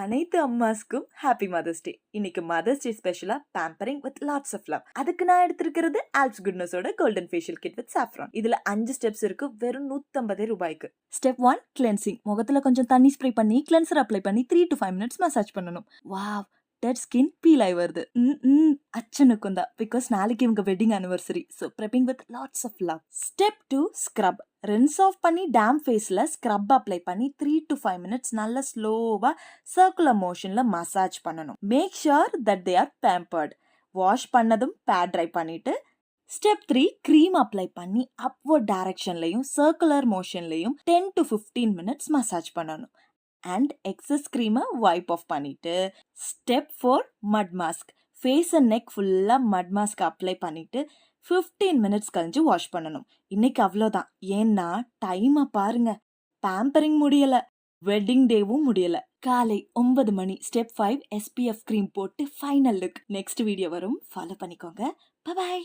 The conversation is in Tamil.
அனைத்து அம்மாஸ்க்கும் ஹாப்பி மதர்ஸ் டே. இன்னைக்கு மதர்ஸ் டே ஸ்பெஷலா pampering with lots of love. அதுக்கு நான் எடுத்திருக்கிறது ஆல்ப்ஸ் குட்னஸோட golden facial kit with saffron. இதுல 5 ஸ்டெப்ஸ் இருக்கு, வெறும் 150 ரூபாய்க்கு. Step 1 cleansing. முகத்துல கொஞ்சம் தண்ணி ஸ்ப்ரே பண்ணி கிளென்சர் அப்ளை பண்ணி 3 to 5 minutes மசாஜ் பண்ணணும். வாவ், டெட் ஸ்கின் பீல் ஆகி வருது. அச்சனுக்கும் தான், பிகாஸ் நாளைக்கு இவங்க wedding anniversary. So prepping with lots of love. Step 2 scrub. Rinse off பண்ணி டேம் ஃபேஸில் ஸ்க்ரப் அப்ளை பண்ணி 3 to 5 minutes நல்லா ஸ்லோவாக சர்க்குலர் மோஷனில் மசாஜ் பண்ணணும். Make sure that they are pampered. Wash பண்ணதும் பேட் ட்ரை பண்ணிட்டு ஸ்டெப் 3 க்ரீம் அப்ளை பண்ணி அப்வர்ட் டைரக்ஷன்லையும் சர்க்குலர் மோஷன்லையும் 10 to 15 minutes மசாஜ் பண்ணணும். அண்ட் எக்ஸஸ் க்ரீமை வைப் ஆஃப் பண்ணிட்டு step 4 mud mask. Face and neck ஃபுல்லாக மட் மாஸ்க் அப்ளை பண்ணிட்டு 15 minutes கழிஞ்சு வாஷ் பண்ணணும். இன்னைக்கு அவ்வளோதான். ஏன்னா டைமை பாருங்க, பேம்பரிங் முடியல, வெட்டிங் டேவும் முடியல. காலை 9 மணி. ஸ்டெப் 5 SPF க்ரீம் போட்டு ஃபைனல் லுக். நெக்ஸ்ட் வீடியோ வரும், ஃபாலோ பண்ணிக்கோங்க. பை.